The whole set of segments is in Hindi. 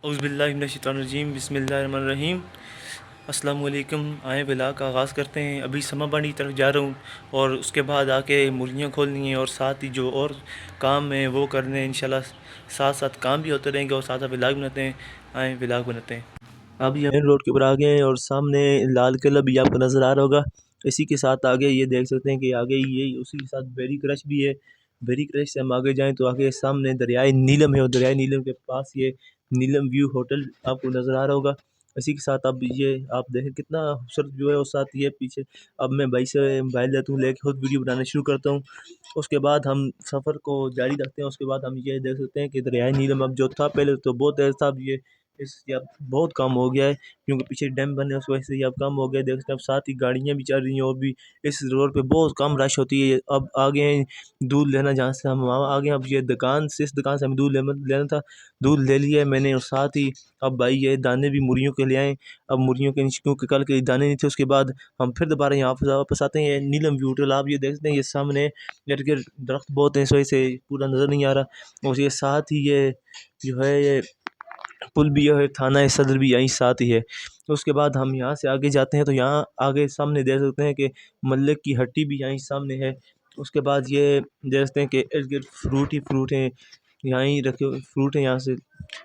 औज़ुबिल्लाहिमिनश्शैतानिर्रजीम बिस्मिल्लाहिर्रहमानिर्रहीम। अस्सलाम वालेकुम। आए व्लॉग का आगाज़ करते हैं। अभी समाबाड़ी की तरफ जा रहा हूँ और उसके बाद आके मुर्गियाँ खोलनी है और साथ ही जो और काम है वो करने हैं इंशाल्लाह। साथ साथ काम भी होते रहेंगे और साथ साथ व्लॉग बनाते हैं। आए व्लॉग बनाते हैं। अब ये मेन रोड के ऊपर आ गए हैं और सामने लाल किला भी आपको नज़र आ रहा होगा। इसी के साथ आगे ये देख सकते हैं कि आगे ये उसी के साथ बेरी क्रश भी है। बेरी क्रश से हम आगे जाएँ तो आगे सामने दरियाए नीलम है और दरियाए नीलम के पास ये नीलम व्यू होटल आपको नज़र आ रहा होगा। इसी के साथ अब ये आप देखें कितना खूबसूरत व्यू है और साथ ये पीछे अब मैं भाई से मोबाइल लेता हूँ लेके खुद वीडियो बनाना शुरू करता हूँ। उसके बाद हम सफ़र को जारी रखते हैं। उसके बाद हम ये देख सकते हैं कि दरियाए नीलम अब जो था पहले तो बहुत तेज़ था, अब ये इससे अब बहुत कम हो गया है क्योंकि पीछे डैम बने उस वजह से ये अब कम हो गया है। देख सकते हैं अब साथ ही गाड़ियाँ भी चल रही हैं और भी इस रोड पे बहुत कम रश होती है। अब आगे हैं दूध लेना, जहाँ से हम वहाँ आगे अब ये दुकान से इस दुकान से हमें दूध लेना था। दूध ले लिया है मैंने और साथ ही अब भाई ये दाने भी मुर्गियों के ले आए। अब मुर्गियों के नीचे क्योंकि कल के दाने नहीं थे, उसके बाद हम फिर दोबारा यहाँ वापस आते हैं। ये नीलम व्यू होटल आप ये देख सकते हैं, ये सामने इर्द गिर्द दरख्त बहुत हैं इस वजह से पूरा नज़र नहीं आ रहा। और ये साथ ही ये जो है ये पुल भी है, थाना सदर भी यहीं साथ ही है। तो उसके बाद हम यहाँ से आगे जाते हैं तो यहाँ आगे सामने देख सकते हैं कि मल्लिक की हट्टी भी यहीं सामने है। उसके बाद ये देख सकते हैं कि इर्द गिर्द फ्रूट ही फ्रूट हैं, यहीं रखे हुए फ्रूट हैं यहाँ से।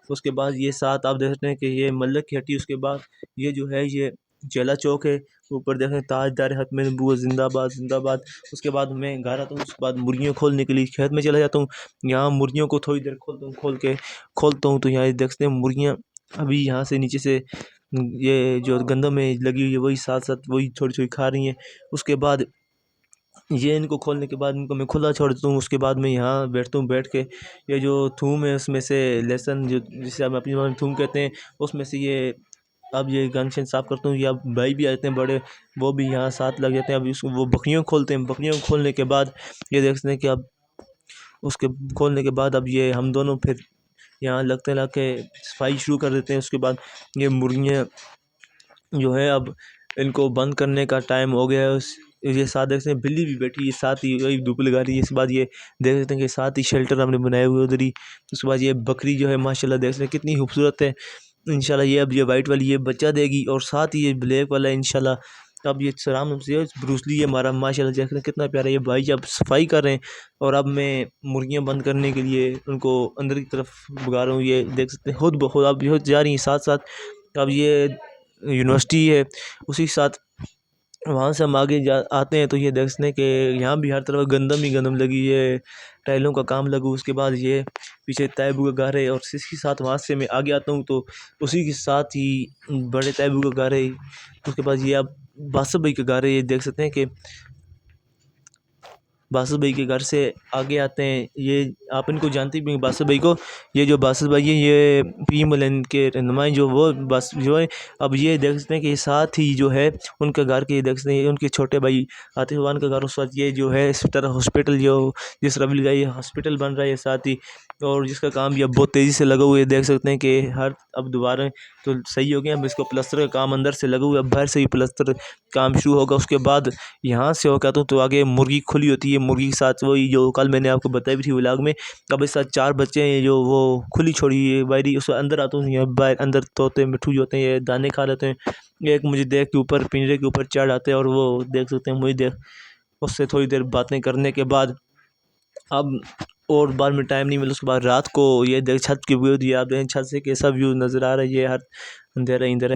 उसके बाद ये साथ आप देख सकते हैं कि ये मल्लिक की हट्टी। उसके बाद ये जो है ये चेला चौक है। ऊपर देखें ताजदार हक में नबूवत जिंदाबाद जिंदाबाद। उसके बाद मैं घर आता हूँ, उसके बाद मुर्गियाँ खोलने के लिए खेत में चला जाता हूँ। यहाँ मुर्गियों को थोड़ी देर खोलता हूँ तो यहाँ देखते हैं मुर्गियाँ अभी यहाँ से नीचे से ये जो गंदम में लगी हुई है वही साथ साथ वही थोड़ी थोड़ी खा रही हैं। उसके बाद ये इनको खोलने के बाद इनको मैं खुला छोड़ देता हूँ। उसके बाद मैं यहाँ बैठता हूँ, बैठ के ये जो थूम है उसमें से लहसुन जो जिसे हम अपनी ज़बान में थूम कहते हैं उसमें से ये अब ये गन शन साफ़ करता हूँ। या भाई भी आते हैं बड़े, वो भी यहाँ साथ लग जाते हैं। अब इसको वो बकरियों खोलते हैं। बकरियों को खोलने के बाद ये देखते हैं कि अब उसके खोलने के बाद अब ये हम दोनों फिर यहाँ लगते लग के सफाई शुरू कर देते हैं। उसके बाद ये मुर्गियाँ जो है अब इनको बंद करने का टाइम हो गया है। उस ये साथ देख सकते हैं बिल्ली भी बैठी है साथ ही वही धूप लगा रही है। इसके बाद ये देख सकते हैं कि साथ ही शेल्टर हमने बनाए हुए उधर ही। उसके बाद ये बकरी जो है माशाल्लाह देख सकते हैं कितनी खूबसूरत है। इंशाल्लाह ये अब ये वाइट वाली ये बच्चा देगी और साथ ही ये ब्लैक वाला इंशाल्लाह अब ये सलाम से ब्रूसली है हमारा माशाल्लाह देख सकते हैं कितना प्यारा। ये भाई अब सफाई कर रहे हैं और अब मैं मुर्गियाँ बंद करने के लिए उनको अंदर की तरफ भगा रहा हूँ। ये देख सकते हैं खुद ब खुद अब ये जा रही हैं साथ साथ। अब ये यूनिवर्सिटी है, उसी के साथ वहाँ से हम आगे जा आते हैं तो ये देखते हैं कि यहाँ भी हर तरफ गंदम ही गंदम लगी है, टाइलों का काम लगा। उसके बाद ये पीछे तैबू का घर है और इसके साथ वहाँ से मैं आगे आता हूँ तो उसी के साथ ही बड़े तैबू का घर है। उसके बाद ये अब बासु भाई का घर है। ये देख सकते हैं कि बासु भाई के घर से आगे आते हैं। ये आप इनको जानते भी हैं बासु भाई को। ये जो बासु भाई है ये पीएमएलएन के रहनुमाई जो वो बस जो है। अब ये देख सकते हैं कि साथ ही जो है उनके घर के देख सकते हैं उनके छोटे भाई आतिफ खान का घर। उस वक्त ये जो है इस तरह हॉस्पिटल जो जिस रवली का ये हॉस्पिटल बन रहा है साथ ही, और जिसका काम भी अब बहुत तेज़ी से लगा हुआ है। देख सकते हैं कि हर अब दोबारा तो सही हो गया। अब इसको प्लस्तर का काम अंदर से लगा हुआ है, अब बाहर से ही प्लस्तर काम शुरू होगा। उसके बाद यहाँ से होकर आता हूँ तो आगे मुर्गी खुली होती है। मुर्गी के साथ वही जो कल मैंने आपको बताई भी थी व्लॉग में। अब इस साथ 4 बच्चे हैं जो वो खुली छोड़ी है बाहरी। उसके अंदर आता हूँ, यहाँ बाहर अंदर तोते मिट्ठू जो होते हैं ये दाने खा लेते हैं। एक मुझे देख के ऊपर पिंजरे के ऊपर चढ़ आते हैं और वो देख सकते हैं मुझे देख उससे थोड़ी देर बातें करने के बाद अब और बाद में टाइम नहीं मिला। उसके बाद रात को ये देख छत की व्यू दिया आप देखें छत से कैसा व्यू नज़र आ रहा है। ये हर अंधेरा ही अंधेरा